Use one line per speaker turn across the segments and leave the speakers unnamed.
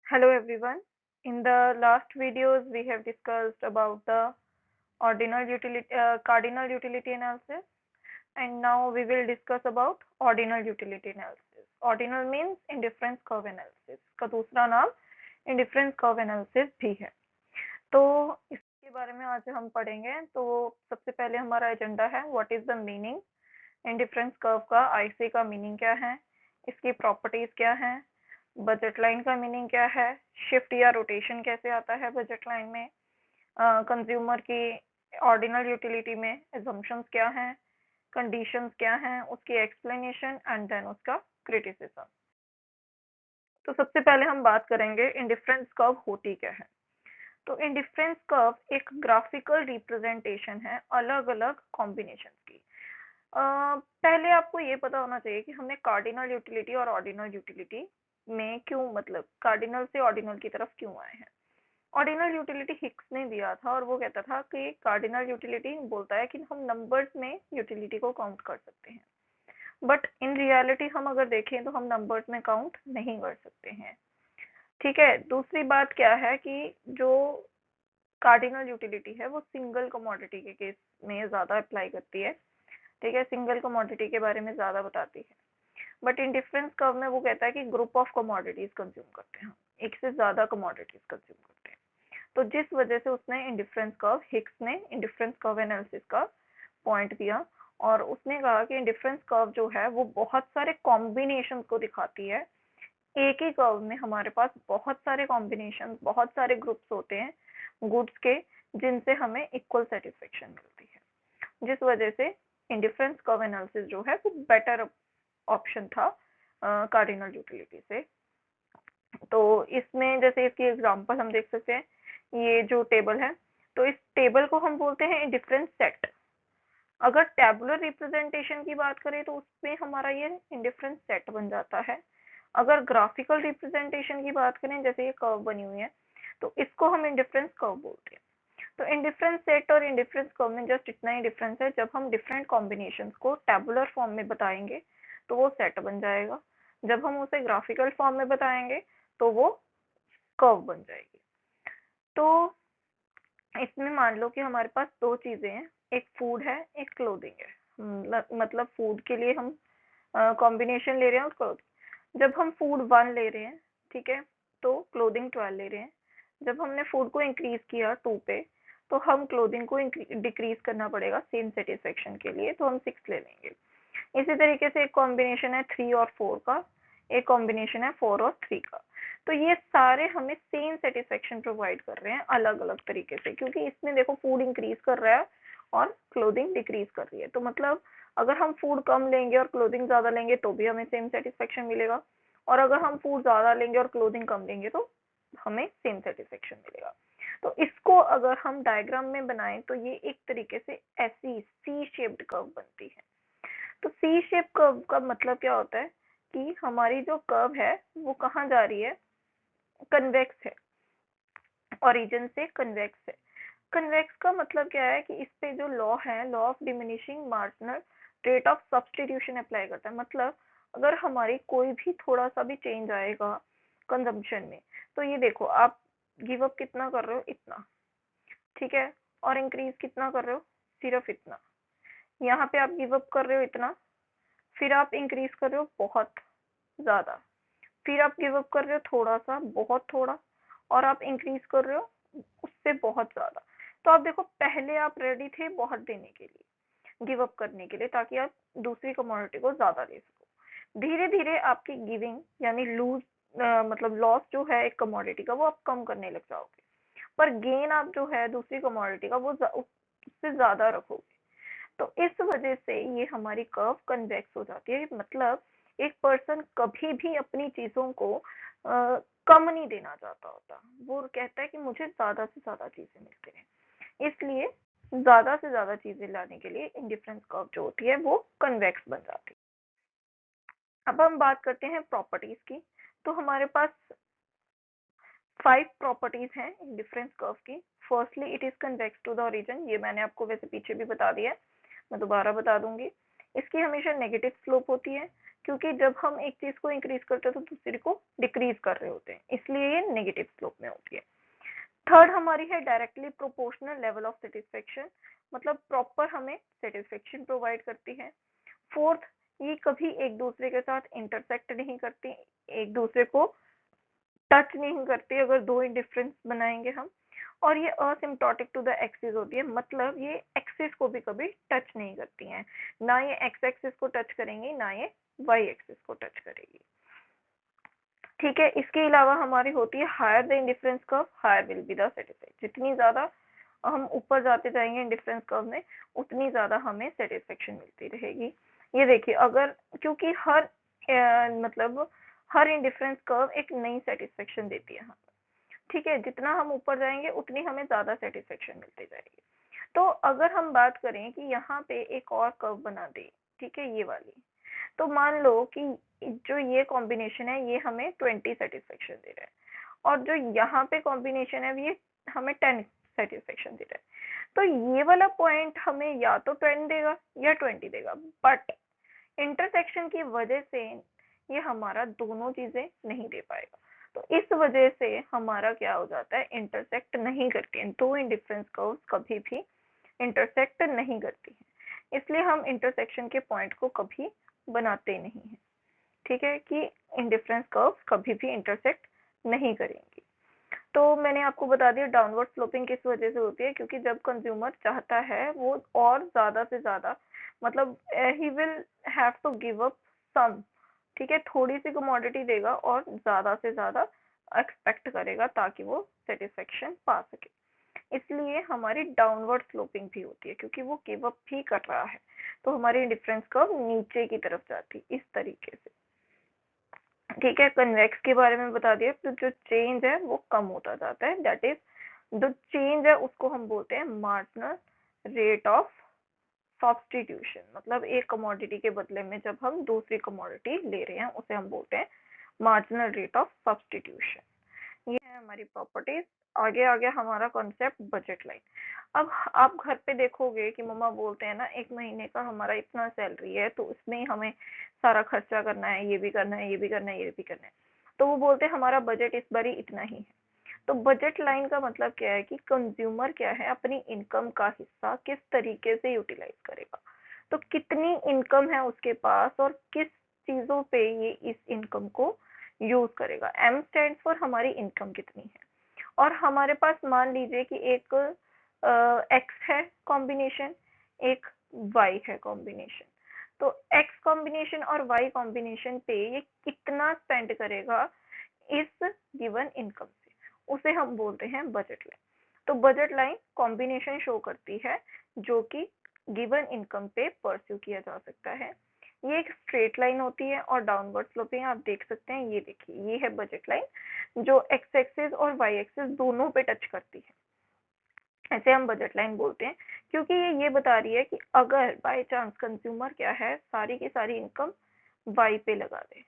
Hello everyone. In the last videos, we have discussed about the cardinal utility analysis, and now we will discuss about ordinal utility analysis. Ordinal means indifference curve analysis. का दूसरा नाम indifference curve analysis भी है. तो इसके बारे में आज हम पढ़ेंगे. तो सबसे पहले हमारा एजेंडा है what is the meaning indifference curve का IC का मीनिंग क्या है, इसकी प्रॉपर्टीज क्या है, बजट लाइन का मीनिंग क्या है, शिफ्ट या रोटेशन कैसे आता है बजट लाइन में, कंज्यूमर की ऑर्डिनल यूटिलिटी में एजम्पशंस क्या हैं, कंडीशंस क्या हैं, उसकी एक्सप्लेनेशन एंड देन उसका क्रिटिसिज्म. तो सबसे पहले हम बात करेंगे इंडिफरेंस कर्व होती क्या है. तो इंडिफरेंस कर्व एक ग्राफिकल रिप्रेजेंटेशन है अलग अलग कॉम्बिनेशन की. पहले आपको ये पता होना चाहिए कि हमने कार्डिनल यूटिलिटी और ऑर्डिनल यूटिलिटी में क्यों, मतलब कार्डिनल से ऑर्डिनल की तरफ क्यों आए हैं. ऑर्डिनल यूटिलिटी हिक्स ने दिया था और वो कहता था कि कार्डिनल यूटिलिटी बोलता है कि हम नंबर्स में यूटिलिटी को काउंट कर सकते हैं, बट इन रियलिटी हम अगर देखें तो हम नंबर्स में काउंट नहीं कर सकते हैं. ठीक है. दूसरी बात क्या है कि जो कार्डिनल यूटिलिटी है वो सिंगल कमोडिटी के केस में ज्यादा अप्लाई करती है. ठीक है, सिंगल कमोडिटी के बारे में ज्यादा बताती है. बट इंडिफरेंस कर्व में वो कहता है कि ग्रुप ऑफ कमोडिटीज कंज्यूम करते हैं, एक से ज्यादा कमोडिटीज कंज्यूम करते हैं. तो जिस वजह से उसने इंडिफरेंस कर्व, हिक्स ने इंडिफरेंस कर्व एनालिसिस का पॉइंट दिया और उसने कहा कि इंडिफरेंस कर्व जो है वो बहुत सारे कॉम्बिनेशन को दिखाती है. एक ही कर्व में हमारे पास बहुत सारे कॉम्बिनेशन, बहुत सारे ग्रुप्स होते हैं गुड्स के, जिनसे हमें इक्वल सेटिस्फेक्शन मिलती है. जिस वजह से इंडिफरेंस कर्व एनालिसिस जो है वो बेटर ऑप्शन था कार्डिनल यूटिलिटी से. तो इसमें जैसे इसकी एग्जांपल हम देख सकते हैं, ये जो टेबल है, तो इस टेबल को हम बोलते हैं इंडिफरेंस सेट. अगर टेबुलर रिप्रेजेंटेशन की बात करें तो उसमें हमारा ये इंडिफरेंस सेट बन जाता है. अगर ग्राफिकल रिप्रेजेंटेशन की बात करें, जैसे ये कर्व बनी हुई है, तो इसको हम इंडिफरेंस कर्व बोलते हैं. तो इंडिफरेंस सेट और इंडिफरेंस कर्व में जस्ट इतना ही डिफरेंस है, जब हम डिफरेंट कॉम्बिनेशंस को टेबुलर फॉर्म में बताएंगे तो वो सेट बन जाएगा, जब हम उसे ग्राफिकल फॉर्म में बताएंगे तो वो कर्व बन जाएगी. तो इसमें मान लो कि हमारे पास दो चीजें हैं, एक फूड है, एक क्लोथिंग है. मतलब फूड के लिए हम कॉम्बिनेशन ले रहे हैं और क्लोथिंग. जब हम फूड 1 ले रहे हैं, ठीक है, तो क्लोथिंग 12 ले रहे हैं. जब हमने फूड को इंक्रीज किया 2 पे, तो हम क्लोथिंग को डिक्रीज करना पड़ेगा सेम सेटिस्फेक्शन के लिए, तो हम 6 ले लेंगे. इसी तरीके से एक कॉम्बिनेशन है 3 और 4 का, एक कॉम्बिनेशन है 4 और 3 का. तो ये सारे हमें सेम सेटिस्फेक्शन प्रोवाइड कर रहे हैं अलग अलग तरीके से, क्योंकि इसमें देखो फूड इंक्रीज कर रहा है और क्लोथिंग डिक्रीज कर रही है. तो मतलब अगर हम फूड कम लेंगे और क्लोथिंग ज्यादा लेंगे तो भी हमें सेम सेटिस्फेक्शन मिलेगा, और अगर हम फूड ज्यादा लेंगे और क्लोथिंग कम लेंगे तो हमें सेम सेटिस्फेक्शन मिलेगा. तो इसको अगर हम डायग्राम में बनाएं तो ये एक तरीके से ऐसी सी शेप्ड कर्व बनती है. तो सी शेप कर्व का मतलब क्या होता है कि हमारी जो कर्व है वो कहाँ जा रही है, कन्वेक्स है, ओरिजिन से कन्वेक्स है. कन्वेक्स का मतलब क्या है कि इस पे जो लॉ है, law of diminishing marginal rate of substitution apply करता है. मतलब अगर हमारी कोई भी थोड़ा सा भी चेंज आएगा कंजम्पशन में, तो ये देखो आप गिव अप कितना कर रहे हो, इतना, ठीक है, और इंक्रीज कितना कर रहे हो, सिर्फ इतना. यहाँ पे आप गिव अप कर रहे हो इतना, फिर आप इंक्रीज कर रहे हो बहुत ज्यादा, फिर आप गिव अप कर रहे हो थोड़ा सा, बहुत थोड़ा, और आप इंक्रीज कर रहे हो उससे बहुत ज्यादा. तो आप देखो पहले आप रेडी थे बहुत देने के लिए, गिव अप करने के लिए, ताकि आप दूसरी कमोडिटी को ज्यादा ले सको. धीरे धीरे आपकी गिविंग यानी लूज, मतलब लॉस जो है एक कमोडिटी का, वो आप कम करने लग जाओगे, पर गेन आप जो है दूसरी कमोडिटी का वो उससे ज्यादा रखोगे. तो इस वजह से ये हमारी कर्व कन्वेक्स हो जाती है. मतलब एक पर्सन कभी भी अपनी चीजों को कम नहीं देना चाहता होता, वो कहता है कि मुझे ज्यादा से ज्यादा चीजें मिलती हैं. इसलिए ज्यादा से ज्यादा चीजें लाने के लिए इंडिफरेंस कर्व जो होती है वो कन्वेक्स बन जाती है. अब हम बात करते हैं प्रॉपर्टीज की. तो हमारे पास 5 प्रॉपर्टीज हैं इंडिफरेंस कर्व की. Firstly it is convex to the origin. ये मैंने आपको वैसे पीछे भी बता दिया है, मैं दोबारा बता दूंगी. इसकी हमेशा नेगेटिव स्लोप होती है, क्योंकि जब हम एक चीज को इंक्रीज करते हैं तो दूसरी को डिक्रीज कर रहे होते हैं, इसलिए ये नेगेटिव स्लोप में होती है। थर्ड हमारी है directly proportional level of satisfaction, मतलब प्रॉपर हमें सेटिस्फेक्शन प्रोवाइड करती है। फोर्थ, ये कभी एक दूसरे के साथ इंटरसेक्ट नहीं करती, एक दूसरे को टच नहीं करती अगर दो इंडिफरेंस बनाएंगे हम। और ये असिम्प्टोटिक टू द एक्सिस होती है, मतलब ये एक्सिस को भी कभी टच नहीं करती हैं, ना ये एक्स एक्सिस को टच करेंगी ना ये वाई एक्सिस को टच करेगी। ठीक है, इसके अलावा हमारी होती है higher the indifference curve higher will be the satisfaction. जितनी ज्यादा हम ऊपर जाते जाएंगे इंडिफरेंस कर्व में उतनी ज्यादा हमें सेटिस्फेक्शन मिलती रहेगी। ये देखिए, अगर क्योंकि हर मतलब हर इंडिफरेंस कर्व एक नई सेटिस्फेक्शन देती है हमें। ठीक है, जितना हम ऊपर जाएंगे उतनी हमें ज्यादा सेटिस्फेक्शन मिलती जाएगी। तो अगर हम बात करें कि यहाँ पे एक और कर्व बना दे, ठीक है, ये वाली, तो मान लो कि जो ये कॉम्बिनेशन है ये हमें 20 सेटिस्फेक्शन दे रहा है, और जो यहाँ पे कॉम्बिनेशन है ये हमें 10 सेटिस्फेक्शन दे रहा है। तो ये वाला पॉइंट हमें या तो 10 देगा या 20 देगा, बट इंटरसेक्शन की वजह से ये हमारा दोनों चीजें नहीं दे पाएगा। तो इस वजह से हमारा क्या हो जाता है, इंटरसेक्ट नहीं करती है, दो इंडिफरेंस कर्व्स कभी भी इंटरसेक्ट नहीं करती है, इसलिए हम इंटरसेक्शन के पॉइंट को कभी बनाते नहीं हैं। ठीक है, कि इंडिफरेंस कर्व्स कभी भी इंटरसेक्ट नहीं करेंगी। तो मैंने आपको बता दिया डाउनवर्ड स्लोपिंग किस वजह से होती है, क्योंकि जब कंज्यूमर चाहता है वो और ज्यादा से ज्यादा, मतलब he will have to give up some, ठीक है, थोड़ी सी कमोडिटी देगा और ज्यादा से ज्यादा एक्सपेक्ट करेगा ताकि वो सेटिस्फेक्शन पा सके, इसलिए हमारी डाउनवर्ड स्लोपिंग भी होती है, क्योंकि वो गिव अप भी कर रहा है, तो हमारी डिफरेंस कर्व नीचे की तरफ जाती इस तरीके से। ठीक है, कन्वेक्स के बारे में बता दिया, तो जो चेंज है वो कम होता जाता है, दैट इज जो चेंज है उसको हम बोलते हैं मार्जिनल रेट ऑफ सब्स्टिट्यूशन, मतलब एक कमोडिटी के बदले में जब हम दूसरी कमोडिटी ले रहे हैं उसे हम बोलते हैं मार्जिनल रेट ऑफ सब्स्टिट्यूशन। ये है हमारी प्रॉपर्टीज। आगे आ गया हमारा कॉन्सेप्ट बजट लाइन। अब आप घर पे देखोगे कि मम्मा बोलते हैं ना, एक महीने का हमारा इतना सैलरी है तो उसमें हमें सारा खर्चा करना है, ये भी करना है, ये भी करना है, ये भी करना है, तो वो बोलते हैं हमारा बजट इस बारी इतना ही है। तो बजट लाइन का मतलब क्या है कि कंज्यूमर क्या है अपनी इनकम का हिस्सा किस तरीके से यूटिलाइज करेगा, तो कितनी इनकम है उसके पास और किस चीजों पे ये इस इनकम को यूज करेगा। एम स्टैंड फॉर हमारी इनकम कितनी है, और हमारे पास मान लीजिए कि एक एक्स है कॉम्बिनेशन, एक वाई है कॉम्बिनेशन, तो एक्स कॉम्बिनेशन और वाई कॉम्बिनेशन पे ये कितना स्पेंड करेगा इस गिवन इनकम से, उसे हम बोलते हैं बजट लाइन। तो बजट लाइन कॉम्बिनेशन शो करती है जो कि गिवन इनकम पे परस्यू किया जा सकता है। ये एक स्ट्रेट लाइन होती है और डाउनवर्ड स्लोपिंग आप देख सकते हैं, ये देखिए ये है बजट लाइन जो एक्स एक्सिस और वाई एक्सिस दोनों पे टच करती है, ऐसे हम बजट लाइन बोलते हैं, क्योंकि ये बता रही है कि अगर बाय चांस कंज्यूमर क्या है सारी की सारी इनकम वाई पे लगा दे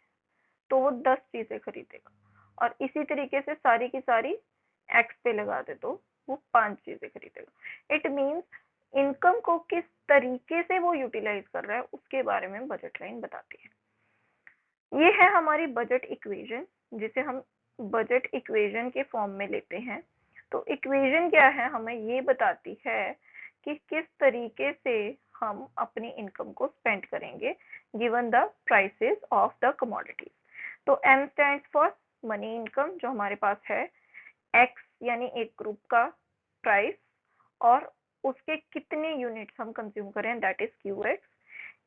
तो वो 10 चीजें खरीदेगा, और इसी तरीके से सारी की सारी एक्स पे लगा दे तो वो 5 चीजें खरीदेगा। इट मीन्स इनकम को किस तरीके से वो यूटिलाइज कर रहा है उसके बारे में बजट लाइन बताती है। ये है हमारी बजट इक्वेशन, जिसे हम बजट इक्वेशन के फॉर्म में लेते हैं। तो इक्वेशन क्या है, हमें ये बताती है कि किस तरीके से हम अपनी इनकम को स्पेंड करेंगे given the prices of the commodities. तो M stands for money income जो हमारे पास है, एक्स यानी एक ग्रुप का प्राइस और उसके कितने यूनिट्स हम कंज्यूम करें, दैट इज क्यू एक्स।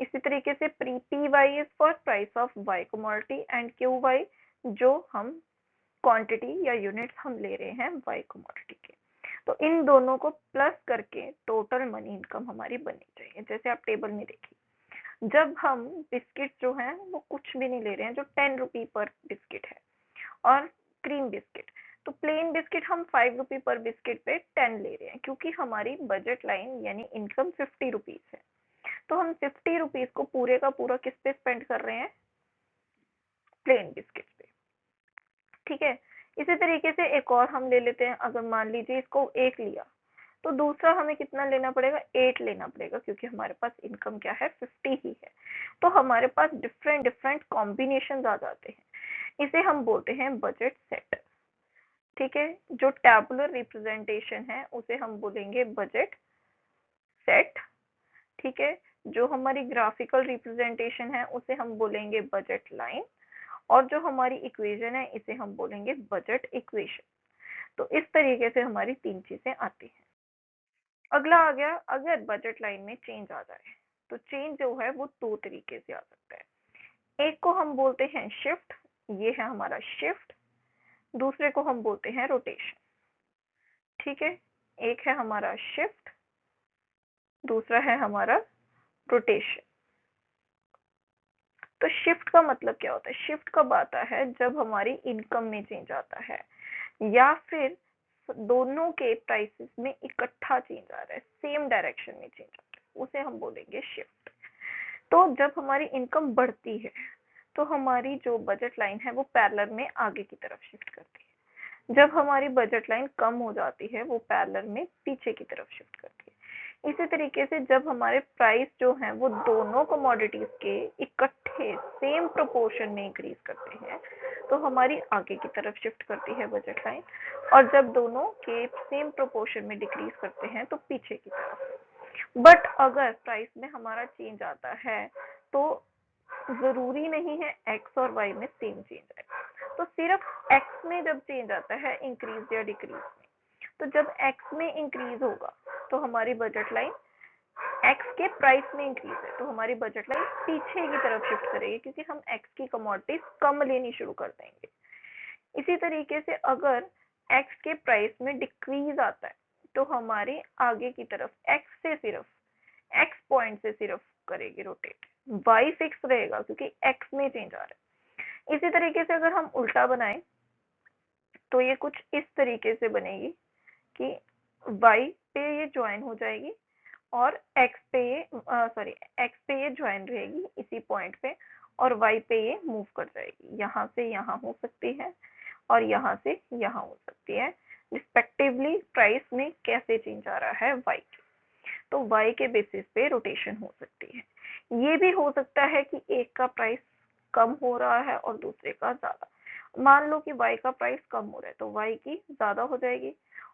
इसी तरीके से P Y is for price of Y commodity and Q Y जो हम क्वांटिटी या यूनिट्स हम ले रहे हैं वाई कमोडिटी के। तो इन दोनों को प्लस करके टोटल मनी इनकम हमारी बननी चाहिए। जैसे आप टेबल में देखिए, जब हम बिस्किट जो है वो कुछ भी नहीं ले रहे हैं, जो 10 रुपी पर बिस्किट है और क्रीम बिस्किट, तो प्लेन बिस्किट हम 5 रुपी पर बिस्किट पे 10 ले रहे हैं, क्योंकि हमारी बजट लाइन यानी इनकम 50 रुपीज है, तो हम 50 रुपीज को पूरे का पूरा किस पे स्पेंड कर रहे हैं, प्लेन बिस्किट पे। ठीक है, इसी तरीके से एक और हम ले लेते हैं, अगर मान लीजिए इसको एक लिया तो दूसरा हमें कितना लेना पड़ेगा, 8 लेना पड़ेगा, क्योंकि हमारे पास इनकम क्या है, 50 ही है। तो हमारे पास डिफरेंट डिफरेंट कॉम्बिनेशन आ जाते हैं, इसे हम बोलते हैं बजट सेट। ठीक है, जो टैबुलर रिप्रेजेंटेशन है उसे हम बोलेंगे बजट सेट। ठीक है, जो हमारी ग्राफिकल रिप्रेजेंटेशन है उसे हम बोलेंगे बजट लाइन, और जो हमारी इक्वेशन है इसे हम बोलेंगे बजट इक्वेशन। तो इस तरीके से हमारी 3 चीजें आती हैं। अगला आ गया, अगर बजट लाइन में चेंज आ जाए तो चेंज जो है वो 2 तरीके से आ सकता है। एक को हम बोलते हैं शिफ्ट, ये है हमारा शिफ्ट। दूसरे को हम बोलते हैं रोटेशन। ठीक है, एक है हमारा शिफ्ट, दूसरा है हमारा रोटेशन। तो शिफ्ट का मतलब क्या होता है, शिफ्ट कब आता है, जब हमारी इनकम में चेंज आता है या फिर दोनों के प्राइसेस में इकट्ठा चेंज आ रहा है, सेम डायरेक्शन में चेंज आ रहा है, उसे हम बोलेंगे शिफ्ट। तो जब हमारी इनकम बढ़ती है तो हमारी जो बजट लाइन है वो पैरेलल में आगे की तरफ शिफ्ट करती है। जब हमारी बजट लाइन कम हो जाती है वो पैरेलल में पीछे की तरफ शिफ्ट करती है। इसी तरीके से जब हमारे प्राइस जो हैं वो दोनों कमोडिटीज के इकट्ठे सेम प्रोपोर्शन में इंक्रीज करते हैं तो हमारी आगे की तरफ शिफ्ट करती है बजट लाइन, और जब दोनों के सेम प्रोपोर्शन में डिक्रीज करते हैं तो पीछे की तरफ। बट अगर प्राइस में हमारा चेंज आता है तो जरूरी नहीं है एक्स और वाई में सेम चेंज आए, तो सिर्फ एक्स में जब चेंज आता है इंक्रीज या डिक्रीज में, तो जब एक्स में इंक्रीज होगा तो हमारी बजट लाइन एक्स के प्राइस में इंक्रीज है तो हमारी बजट लाइन पीछे की तरफ शिफ्ट करेगी, क्योंकि हम एक्स की कमोडिटीज कम लेनी शुरू कर देंगे। इसी तरीके से अगर एक्स के प्राइस में डिक्रीज आता है तो हमारे आगे की तरफ एक्स से सिर्फ एक्स पॉइंट से सिर्फ करेगी रोटेट, वाई फिक्स रहेगा क्योंकि एक्स में चेंज आ रहा है। इसी तरीके से अगर हम उल्टा बनाएं तो ये कुछ इस तरीके से बनेगी कि वाई पे ये ज्वाइन हो जाएगी और एक्स पे ये एक्स पे ये ज्वाइन रहेगी इसी पॉइंट पे, और वाई पे ये मूव कर जाएगी, यहाँ से यहाँ हो सकती है और यहाँ से यहाँ हो सकती है, रिस्पेक्टिवली प्राइस में कैसे चेंज आ रहा है वाई के। तो वाई के बेसिस पे रोटेशन हो सकती है। ये भी हो सकता है कि एक का प्राइस कम हो रहा है और दूसरे का ज्यादा। मान लो कि वाई का प्राइस कम हो रहा है तो वाई की ज्यादा हो जाएगी,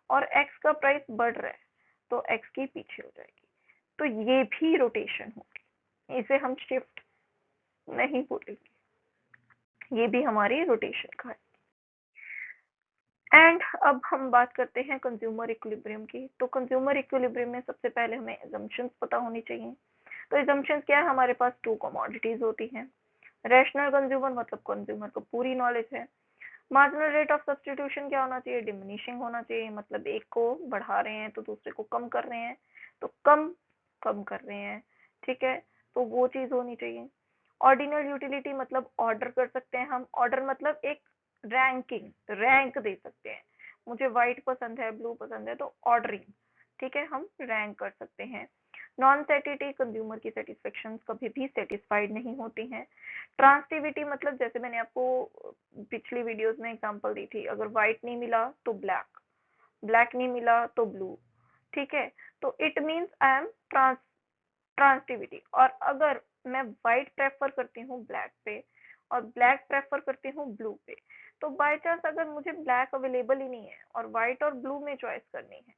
और एक्स का प्राइस बढ़ रहा है तो एक्स की पीछे हो जाएगी। तो ये भी रोटेशन होगी, इसे हम शिफ्ट नहीं बोलेंगे, ये भी हमारी रोटेशन का है। एंड अब हम बात करते हैं कंज्यूमर इक्विलिब्रियम की। तो कंज्यूमर इक्विलिब्रियम में सबसे पहले हमें एजम्पशंस पता होनी चाहिए। तो एजम्पशंस क्या है, हमारे पास 2 कमोडिटीज होती हैं। रैशनल कंज्यूमर मतलब कंज्यूमर को पूरी नॉलेज है। मार्जिनल रेट ऑफ सब्स्टिट्यूशन क्या होना चाहिए, डिमिनिशिंग होना चाहिए, मतलब एक को बढ़ा रहे हैं तो दूसरे को कम कर रहे हैं, तो कम कम कर रहे हैं। ठीक है, तो वो चीज होनी चाहिए। ऑर्डिनल यूटिलिटी मतलब ऑर्डर कर सकते हैं हम, ऑर्डर मतलब एक रैंकिंग, रैंक दे सकते हैं। मुझे व्हाइट पसंद है, ब्लू पसंद है, तो ऑर्डरिंग, ठीक है, हम रैंक कर सकते हैं। नॉन सेटिटी, कंज्यूमर की सेटिस्फेक्शन कभी भी सेटिस्फाइड नहीं होती हैं। ट्रांसटिविटी मतलब जैसे मैंने आपको पिछली वीडियोस में एग्जांपल दी थी, अगर व्हाइट नहीं मिला तो ब्लैक, ब्लैक नहीं मिला तो ब्लू। ठीक है, तो इट मींस आई एम ट्रांसटिविटी। और अगर मैं व्हाइट प्रेफर करती हूँ ब्लैक पे और ब्लैक प्रेफर करती हूँ ब्लू पे, तो बाय चांस अगर मुझे ब्लैक अवेलेबल ही नहीं है और व्हाइट और ब्लू में चॉइस करनी है,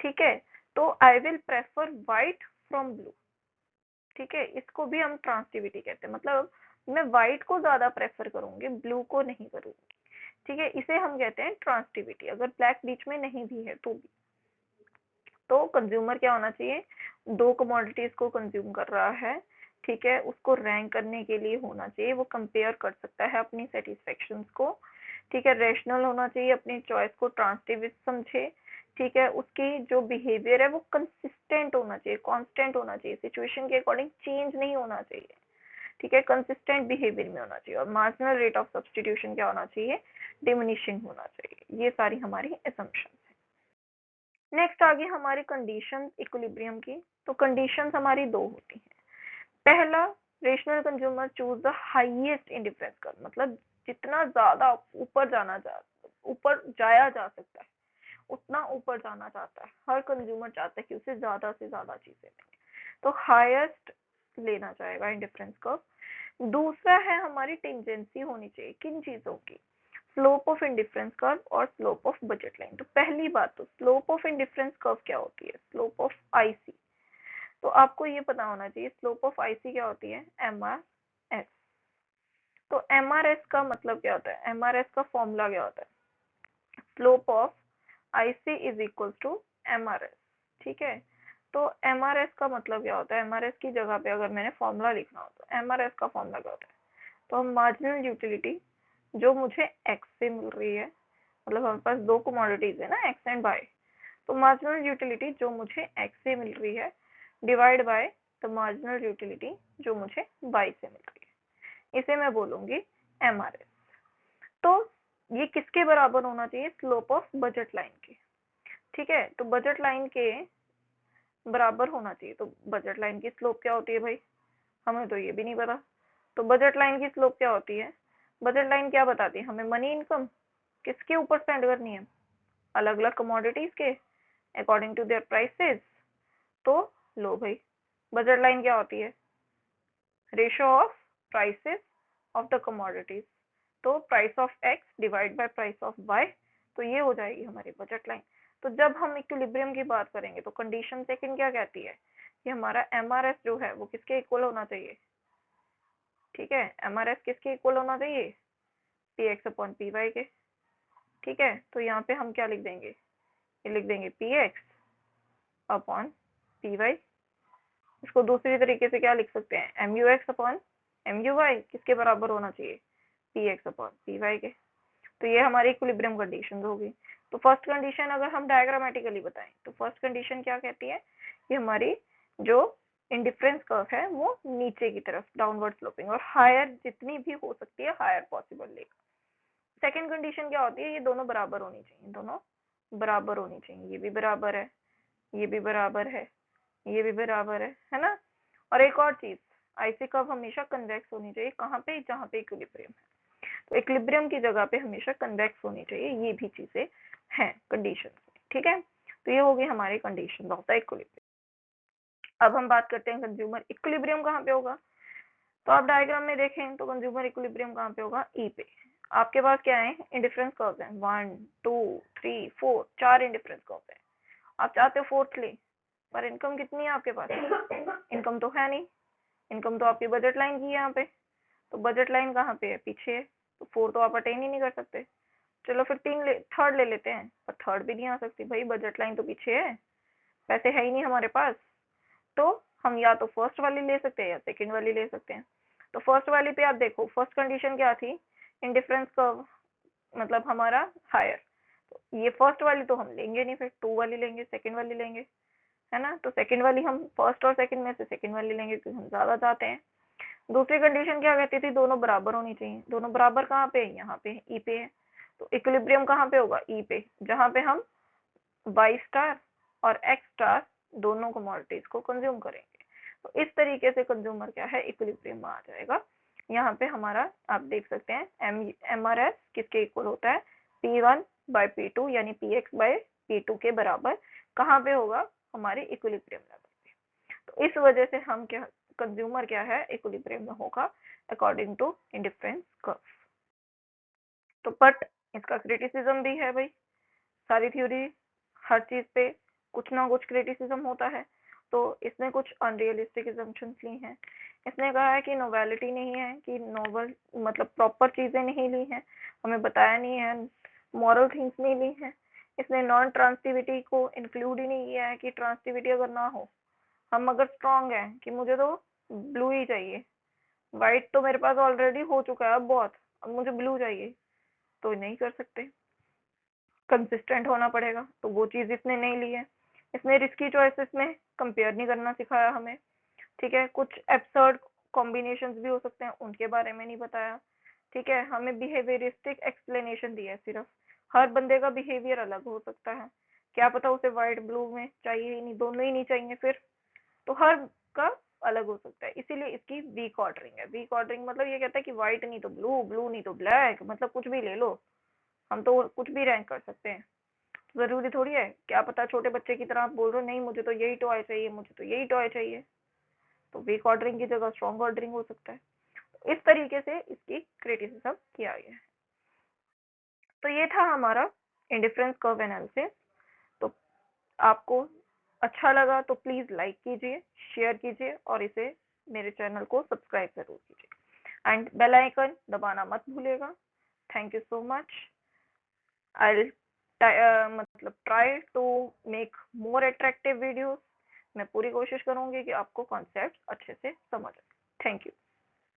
ठीक है, तो I will prefer white from blue. ठीक है, इसको भी हम ट्रांसटिविटी कहते हैं, मतलब मैं व्हाइट को ज्यादा प्रेफर करूंगी, ब्लू को नहीं करूंगी। ठीक है, इसे हम कहते हैं ट्रांसटिविटी, अगर ब्लैक बीच में नहीं भी है तो भी। तो कंज्यूमर क्या होना चाहिए, 2 कमोडिटीज को कंज्यूम कर रहा है, ठीक है, उसको रैंक करने के लिए होना चाहिए, वो कंपेयर कर सकता है अपनी सेटिस्फेक्शन को। ठीक है, रेशनल होना चाहिए, अपनी चॉइस को ट्रांसटिव समझे। ठीक है, उसकी जो बिहेवियर है वो कंसिस्टेंट होना चाहिए, कांस्टेंट होना चाहिए, सिचुएशन के अकॉर्डिंग चेंज नहीं होना चाहिए। ठीक है, कंसिस्टेंट बिहेवियर में होना चाहिए। और मार्जिनल रेट ऑफ सब्स्टिट्यूशन क्या होना चाहिए, डिमिनिशिंग होना चाहिए। ये सारी हमारी असम्पशन है। नेक्स्ट आ गई हमारी कंडीशन इक्विलिब्रियम की। तो कंडीशंस हमारी 2 होती हैं। पहला, rational consumer choose the highest indifference curve, मतलब जितना ज्यादा ऊपर जाया जा सकता है उतना ऊपर जाना चाहता है, हर कंज्यूमर चाहता है कि उसे ज्यादा से ज्यादा चीजें मिले, तो हाईएस्ट लेना चाहेगा इंडिफरेंस कर्व। दूसरा है हमारी टेंजेंसी होनी चाहिए किन चीजों की, स्लोप ऑफ इंडिफरेंस कर्व और स्लोप ऑफ बजट लाइन। तो पहली बात तो स्लोप ऑफ इंडिफरेंस कर्व क्या होती है, स्लोप ऑफ आईसी। तो आपको ये पता होना चाहिए स्लोप ऑफ आईसी क्या होती है, एमआरएस। तो एमआरएस का मतलब क्या होता है, एमआरएस का फॉर्मूला क्या होता है, slope of IC is equal to MRS. ठीक है, तो एमआरएस का मतलब क्या होता है, एमआरएस की जगह पे अगर मैंने फॉर्मूला लिखना हो तो एमआरएस का फॉर्मूला क्या होता है, तो हम मार्जिनल यूटिलिटी जो मुझे एक्स से मिल रही है, मतलब हमारे पास दो कमोडिटीज है ना, एक्स एंड वाई, तो मार्जिनल यूटिलिटी जो मुझे एक्स से मिल रही है divide by the marginal utility जो मुझे वाई से मिल रही है, इसे मैं बोलूंगी एमआरएस। तो ये किसके बराबर होना चाहिए, स्लोप ऑफ बजट लाइन के। ठीक है, तो बजट लाइन के बराबर होना चाहिए। तो बजट लाइन की स्लोप क्या होती है भाई, हमें तो ये भी नहीं पता। तो बजट लाइन की स्लोप क्या होती है, बजट लाइन क्या बताती है हमें, मनी इनकम किसके ऊपर स्पेंड करनी है, अलग अलग कमोडिटीज के अकॉर्डिंग टू देयर प्राइसेस। तो लो भाई, बजट लाइन क्या होती है, ratio of prices of the commodities, तो price of X divide by price of Y, तो ये हो जाएगी हमारी बजट लाइन। तो जब हम इक्विलिब्रियम की बात करेंगे तो कंडीशन सेकंड क्या कहती है कि हमारा एमआरएस जो है वो किसके इक्वल होना चाहिए। ठीक है, एमआरएस किसके इक्वल होना चाहिए, P X upon P Y के। ठीक है, तो यहाँ पे हम क्या लिख देंगे, ये लिख देंगे P X upon P Y. इसको दूसरी तरीके से क्या लिख सकते हैं, M U X upon M U Y किसके बराबर होना चाहिए, P X upon P Y के। तो ये हमारी इक्विलिब्रियम कंडीशन होगी। तो फर्स्ट कंडीशन अगर हम डायग्रामेटिकली बताएं तो फर्स्ट कंडीशन क्या कहती है कि हमारी जो इंडिफरेंस कर्व है वो नीचे की तरफ डाउनवर्ड स्लोपिंग और हायर जितनी भी हो सकती है हायर पॉसिबल लेगा। सेकंड कंडीशन क्या होती है, ये दोनों बराबर होनी चाहिए, दोनों बराबर होनी चाहिए, ये भी बराबर है, ये भी बराबर है, ये भी बराबर है ना। और एक और चीज, आईसी कर्व हमेशा कन्वेक्स होनी चाहिए, कहाँ पे, जहाँ पे इक्विलिब्रियम है। तो इक्विलिब्रियम की जगह पे हमेशा कन्वेक्स होनी चाहिए, ये भी चीजें हैं कंडीशन। ठीक है, तो ये होगी हमारी कंडीशन ऑफ द इक्विलिब्रियम। अब हम बात करते हैं कंज्यूमर इक्विलिब्रियम कहाँ पे होगा। तो आप डायग्राम में देखें तो कंज्यूमर इक्विलिब्रियम कहाँ पे होगा, ई पे। आपके पास क्या है, इंडिफरेंस कर्व्स हैं, 1 2 3 4, 4 इंडिफरेंस कर्व्स हैं। आप चाहते हो फोर्थ ले, पर इनकम कितनी है आपके पास, इनकम तो है नहीं, इनकम तो आपकी बजट लाइन की है यहाँ पे। तो बजट लाइन कहाँ पे है, पीछे है, तो 4 तो आप अटेन ही नहीं कर सकते। चलो फिर थर्ड ले लेते हैं, पर थर्ड भी नहीं आ सकती भाई, बजट लाइन तो पीछे है, पैसे है ही नहीं हमारे पास। तो हम या तो फर्स्ट वाली ले सकते हैं या सेकंड वाली ले सकते हैं। तो फर्स्ट वाली पे आप देखो, फर्स्ट कंडीशन क्या थी, इंडिफरेंस कर्व मतलब हमारा हायर। तो ये फर्स्ट वाली तो हम लेंगे नहीं, फिर टू वाली लेंगे, सेकंड वाली लेंगे, है ना। तो सेकंड वाली हम फर्स्ट और सेकंड में से सेकंड वाली लेंगे क्योंकि हम ज्यादा चाहते हैं। दूसरी कंडीशन क्या कहती थी, दोनों बराबर होनी चाहिए, दोनों बराबर कहाँ पे, यहाँ पे ई पे है। तो इक्विलिब्रियम कहाँ पे होगा, ई पे, जहाँ पे हम वाई स्टार और एक्स स्टार दोनों कमोडिटीज को कंज्यूम करेंगे। तो इस तरीके से कंज्यूमर क्या है, इक्विलिब्रियम में आ जाएगा। यहाँ पे हमारा आप देख सकते हैं एम आर एस किसके इक्वल होता है, P1 बाई P2 यानी Px बाई P2 के बराबर कहाँ पे होगा, हमारे इक्विलिब्रियम लेवल पे। तो इस वजह से हम क्या, कंज्यूमर क्या है, इक्विलिब्रियम में होगा अकॉर्डिंग टू इंडिफरेंस कर्व। तो बट इसका क्रिटिसिज्म भी है भाई, सारी थ्योरी हर चीज पे कुछ ना कुछ क्रिटिसिज्म होता है। तो इसने कुछ अनरियलिस्टिक एजम्पशंस ली हैं। इसने कहा है कि नोवेलिटी नहीं है, कि नोवल मतलब प्रॉपर चीजें नहीं ली हैं, हमें बताया नहीं है, मॉरल थिंग्स नहीं ली हैं। इसने नॉन ट्रांसिटिविटी को इंक्लूड ही नहीं किया है कि ट्रांसिटिविटी अगर ना हो, हम अगर स्ट्रांग है कि मुझे तो ब्लू ही चाहिए, व्हाइट तो मेरे पास ऑलरेडी हो चुका है बहुत, अब मुझे ब्लू चाहिए, तो नहीं कर सकते, कंसिस्टेंट होना पड़ेगा। तो वो चीज इसने नहीं ली है। इसने रिस्की चॉइसेस में कंपेयर नहीं करना सिखाया हमें। ठीक है, कुछ एब्सर्ड कॉम्बिनेशंस भी हो सकते हैं, उनके बारे में नहीं बताया। ठीक है, हमें बिहेवियरिस्टिक एक्सप्लेनेशन दिया है सिर्फ, हर बंदे का बिहेवियर अलग हो सकता है, क्या पता उसे व्हाइट ब्लू में चाहिए ही नहीं, दोनों ही नहीं चाहिए फिर, तो हर का अलग हो सकता है। इसीलिए इसकी वीक ऑर्डरिंग है। वीक ऑर्डरिंग मतलब ये कहता है कि व्हाइट नहीं तो ब्लू, ब्लू नहीं तो ब्लैक, मतलब कुछ भी ले लो, हम तो कुछ भी रैंक कर सकते हैं। जरूरी थोड़ी है, क्या पता छोटे बच्चे की तरह आप बोल रहे हो नहीं मुझे तो यही टॉय चाहिए, मुझे तो यही टॉय चाहिए, तो वीक ऑर्डरिंग की जगह स्ट्रॉन्ग ऑर्डरिंग हो सकता है। तो इस तरीके से इसकी क्रिटिसिज्म किया गया है। तो ये था हमारा इंडिफरेंस कर्व एनालिसिस। तो आपको अच्छा लगा तो प्लीज लाइक कीजिए, शेयर कीजिए और इसे मेरे चैनल को सब्सक्राइब जरूर कीजिए एंड बेल आइकन दबाना मत भूलिएगा। Thank you so much. I मतलब try to make more attractive videos. मैं पूरी कोशिश करूंगी कि आपको कॉन्सेप्ट अच्छे से समझ आए। Thank you.